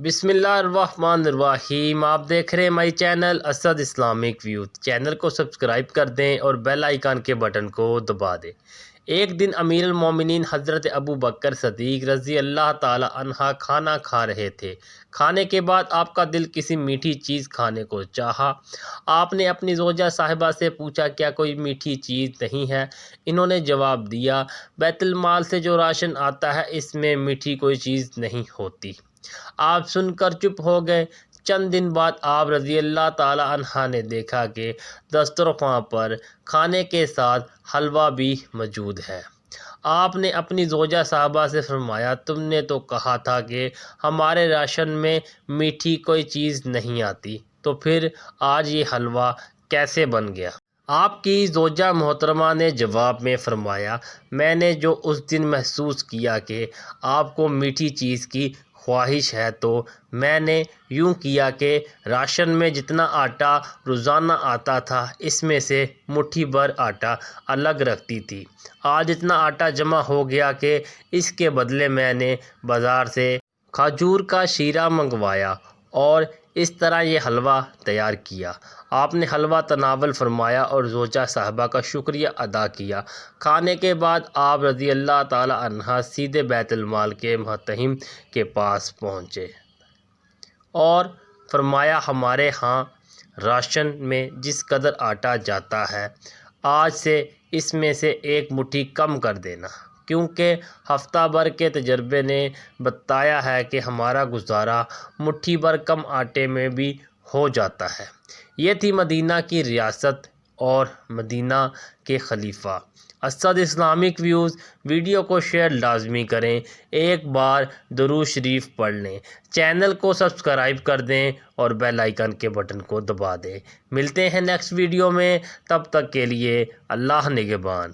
بسم اللہ الرحمن الرحیم۔ آپ دیکھ رہے ہیں my channel Asad Islamic view. Channel کو سبسکرائب کر دیں اور بیل آئیکن کے بٹن کو دبا دیں۔ ایک دن امیر المومنین حضرت ابو بکر صدیق رضی اللہ تعالی عنہ کھانا کھا رہے تھے۔ کھانے کے بعد آپ کا دل کسی میٹھی چیز کھانے کو چاہا۔ آپ نے اپنی زوجہ صاحبہ سے پوچھا کیا کوئی میٹھی چیز نہیں ہے؟ انہوں نے جواب دیا بیت المال سے جو راشن آتا ہے اس میں میٹھی کوئی چیز نہیں ہوتی۔ آپ سن کر چپ ہو گئے۔ چند دن بعد آپ رضی اللہ تعالی عنہ نے دیکھا کہ دسترخوان پر کھانے کے ساتھ حلوہ بھی موجود ہے۔ آپ نے اپنی زوجہ صاحبہ سے فرمایا تم نے تو کہا تھا کہ ہمارے راشن میں میٹھی کوئی چیز نہیں آتی، تو پھر آج یہ حلوہ کیسے بن گیا؟ آپ کی زوجہ محترمہ نے جواب میں فرمایا میں نے جو اس دن محسوس کیا کہ آپ کو میٹھی چیز کی خواہش ہے تو میں نے یوں کیا کہ راشن میں جتنا آٹا روزانہ آتا تھا اس میں سے مٹھی بھر آٹا الگ رکھتی تھی۔ آج اتنا آٹا جمع ہو گیا کہ اس کے بدلے میں نے بازار سے کھجور کا شیرہ منگوایا اور اس طرح یہ حلوہ تیار کیا۔ آپ نے حلوہ تناول فرمایا اور زوجہ صاحبہ کا شکریہ ادا کیا۔ کھانے کے بعد آپ رضی اللہ تعالی عنہ سیدھے بیت المال کے محتمم کے پاس پہنچے اور فرمایا ہمارے ہاں راشن میں جس قدر آٹا جاتا ہے آج سے اس میں سے ایک مٹھی کم کر دینا، کیونکہ ہفتہ بھر کے تجربے نے بتایا ہے کہ ہمارا گزارا مٹھی بھر کم آٹے میں بھی ہو جاتا ہے۔ یہ تھی مدینہ کی ریاست اور مدینہ کے خلیفہ۔ اسد اسلامک ویوز ویڈیو کو شیئر لازمی کریں، ایک بار درود شریف پڑھ لیں، چینل کو سبسکرائب کر دیں اور بیل آئیکن کے بٹن کو دبا دیں۔ ملتے ہیں نیکسٹ ویڈیو میں، تب تک کے لیے اللہ نگہبان۔